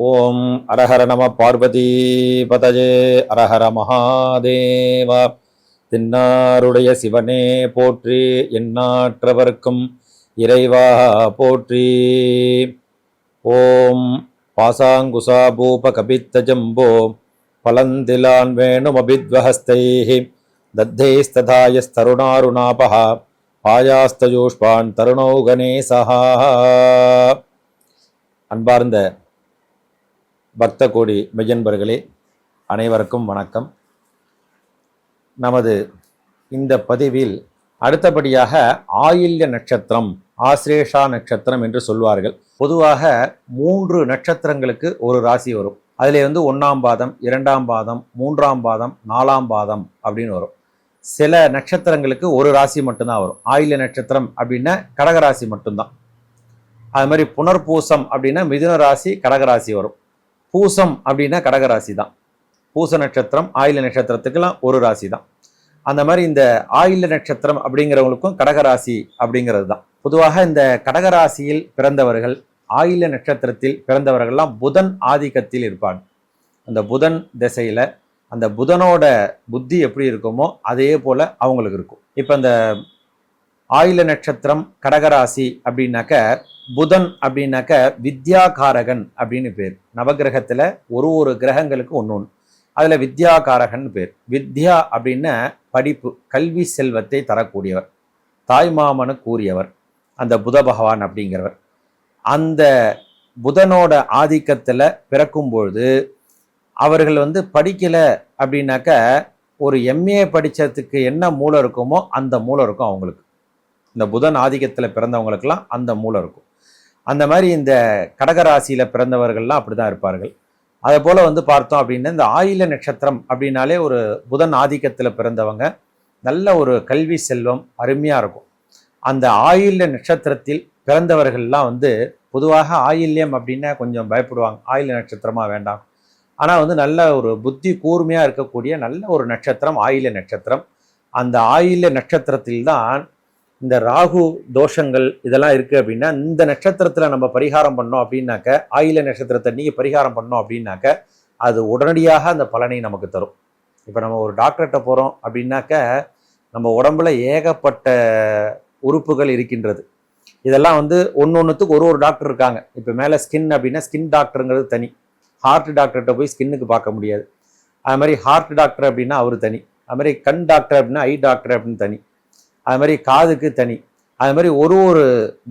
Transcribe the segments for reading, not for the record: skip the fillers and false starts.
ஓம் அரஹர நம பார்வதி பதஜே அரஹர மகாதேவா. தென்னாருடைய சிவனே போற்றி, எந்நாற்றவர்க்கும் இறைவா போற்றி. ஓம் பாசாங்குசா பூப கபித்த ஜம்போ பலந்திலான் வேணுமபித்வஹஸ்தைः தத்தைஸ்ததாயஸ்தருணாருணாபஹ பாயாஸ்தஜூஷ்பான் தருணௌ கணேசஹா. அன்பார்ந்த பக்த கோடி மெய்யன்பர்களே, அனைவருக்கும் வணக்கம். நமது இந்த பதிவில் அடுத்தபடியாக ஆயில்ய நட்சத்திரம், ஆஸ்லேஷா நட்சத்திரம் என்று சொல்வார்கள். பொதுவாக 3 நட்சத்திரங்களுக்கு ஒரு ராசி வரும். அதிலே 1ஆம் பாதம், 2ஆம் பாதம், 3ஆம் பாதம், 4ஆம் பாதம் அப்படின்னு வரும். சில நட்சத்திரங்களுக்கு ஒரு ராசி மட்டும்தான் வரும். ஆயில்ய நட்சத்திரம் அப்படின்னா கடகராசி மட்டும்தான். அது மாதிரி புனர்பூசம் அப்படின்னா மிதுன ராசி கடகராசி வரும். பூசம் அப்படின்னா கடகராசி தான். பூச நட்சத்திரம் ஆயில்ய நட்சத்திரத்துக்கெல்லாம் ஒரு ராசி தான். அந்த மாதிரி இந்த ஆயில்ய நட்சத்திரம் அப்படிங்கிறவங்களுக்கும் கடகராசி அப்படிங்கிறது தான். பொதுவாக இந்த கடகராசியில் பிறந்தவர்கள், ஆயில்ய நட்சத்திரத்தில் பிறந்தவர்கள்லாம் புதன் ஆதிக்கத்தில் இருப்பாங்க. அந்த புதன் திசையில அந்த புதனோட புத்தி எப்படி இருக்குமோ அதே போல அவங்களுக்கு இருக்கும். இப்போ இந்த ஆயில்ய நட்சத்திரம் கடகராசி அப்படின்னாக்க புதன் அப்படின்னாக்க வித்யாகாரகன் அப்படின்னு பேர். நவகிரகத்துல ஒரு கிரகங்களுக்கு ஒன்று. அதுல வித்யாகாரகன் பேர். வித்யா அப்படின்னா படிப்பு, கல்வி செல்வத்தை தரக்கூடியவர், தாய்மாமனு கூறியவர் அந்த புத பகவான் அப்படிங்கிறவர். அந்த புதனோட ஆதிக்கத்துல பிறக்கும் பொழுது அவர்கள் படிக்கல அப்படின்னாக்க ஒரு எம்ஏ படிச்சதுக்கு என்ன மூலம் இருக்குமோ அந்த மூலம் இருக்கும் அவங்களுக்கு. இந்த புதன் ஆதிக்கத்துல பிறந்தவங்களுக்கெல்லாம் அந்த மூலம் இருக்கும். அந்த மாதிரி இந்த கடகராசியில பிறந்தவர்கள்லாம் அப்படிதான் இருப்பார்கள். அதே போல பார்த்தோம் அப்படின்னா இந்த ஆயில்ய நட்சத்திரம் அப்படின்னாலே ஒரு புதன் ஆதிக்கத்துல பிறந்தவங்க நல்ல ஒரு கல்வி செல்வம் அருமையா இருக்கும். அந்த ஆயில்ய நட்சத்திரத்தில் பிறந்தவர்கள்லாம் பொதுவாக ஆயில்யம் அப்படின்னா கொஞ்சம் பயப்படுவாங்க. ஆயில்ய நட்சத்திரமா வேண்டாம். ஆனா நல்ல ஒரு புத்தி கூர்மையா இருக்கக்கூடிய நல்ல ஒரு நட்சத்திரம் ஆயில்ய நட்சத்திரம். அந்த ஆயில்ய நட்சத்திரத்தில் தான் இந்த ராகு தோஷங்கள் இதெல்லாம் இருக்கு அப்படின்னா இந்த நட்சத்திரத்துல நம்ம பரிகாரம் பண்ணோம் அப்படின்னாக்க, ஆயில்ய நட்சத்திரத்தை நீங்க பரிகாரம் பண்ணோம் அப்படின்னாக்க அது உடனடியாக அந்த பலனை நமக்கு தரும். இப்போ நம்ம ஒரு டாக்டர்கிட்ட போறோம் அப்படின்னாக்க நம்ம உடம்புல ஏகப்பட்ட உறுப்புகள் இருக்கின்றது. இதெல்லாம் ஒன்னொன்னுத்துக்கு ஒரு டாக்டர் இருக்காங்க. இப்போ மேலே ஸ்கின் அப்படின்னா ஸ்கின் டாக்டருங்கிறது தனி. ஹார்ட் டாக்டர்கிட்ட போய் ஸ்கின்னுக்கு பார்க்க முடியாது. அது மாதிரி ஹார்ட் டாக்டர் அப்படின்னா அவர் தனி. அது மாதிரி கண் டாக்டர் அப்படின்னா ஐ டாக்டர் அப்படின்னு தனி. அது மாதிரி காதுக்கு தனி. அது மாதிரி ஒரு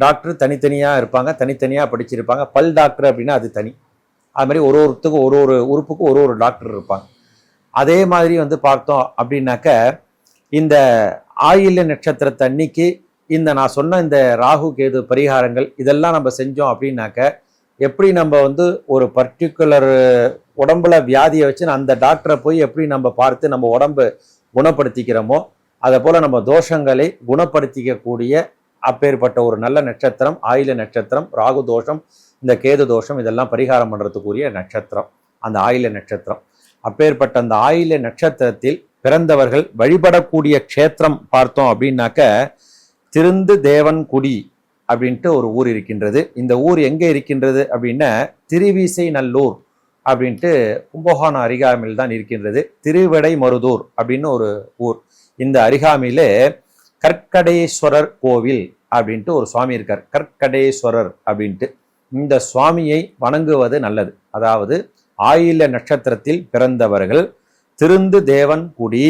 டாக்டர் தனித்தனியாக இருப்பாங்க, தனித்தனியாக படிச்சிருப்பாங்க. பல் டாக்டர் அப்படின்னா அது தனி. அது மாதிரி ஒருத்தருக்கும் ஒரு உறுப்புக்கும் ஒரு டாக்டர் இருப்பாங்க. அதே மாதிரி பார்த்தோம் அப்படின்னாக்க இந்த ஆயில்ய நட்சத்திரத்தை அன்னைக்கு இந்த நான் சொன்ன இந்த ராகு கேது பரிகாரங்கள் இதெல்லாம் நம்ம செஞ்சோம் அப்படின்னாக்க எப்படி நம்ம ஒரு பர்டிகுலர் உடம்புல வியாதியை வச்சு அந்த டாக்டரை போய் எப்படி நம்ம பார்த்து நம்ம உடம்பு குணப்படுத்திக்கிறோமோ அதை போல நம்ம தோஷங்களை குணப்படுத்திக்கக்கூடிய அப்பேற்பட்ட ஒரு நல்ல நட்சத்திரம் ஆயில்ய நட்சத்திரம். ராகு தோஷம், இந்த கேது தோஷம் இதெல்லாம் பரிகாரம் பண்றதுக்குரிய நட்சத்திரம் அந்த ஆயில்ய நட்சத்திரம். அப்பேற்பட்ட அந்த ஆயில்ய நட்சத்திரத்தில் பிறந்தவர்கள் வழிபடக்கூடிய க்ஷேத்திரம் பார்த்தோம் அப்படின்னாக்க திருந்து தேவன்குடி அப்படின்ட்டு ஒரு ஊர் இருக்கின்றது. இந்த ஊர் எங்க இருக்கின்றது அப்படின்னா திருவிசை நல்லூர் அப்படின்ட்டு கும்பகோணம் அருகாமையில் தான் இருக்கின்றது. திருவிடை மருதூர் அப்படின்னு ஒரு ஊர். இந்த அருகாமையிலே கற்கடேஸ்வரர் கோவில் அப்படின்ட்டு ஒரு சுவாமி இருக்கார். கற்கடேஸ்வரர் அப்படின்ட்டு இந்த சுவாமியை வணங்குவது நல்லது. அதாவது ஆயில்ய நட்சத்திரத்தில் பிறந்தவர்கள் திருந்து தேவன்குடி,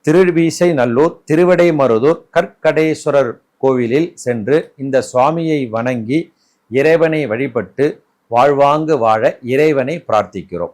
திருவிசை நல்லூர், திருவிடை மருதூர், கற்கடேஸ்வரர் கோவிலில் சென்று இந்த சுவாமியை வணங்கி இறைவனை வழிபட்டு வாழ்வாங்கு வாழ இறைவனை பிரார்த்திக்கிறோம்.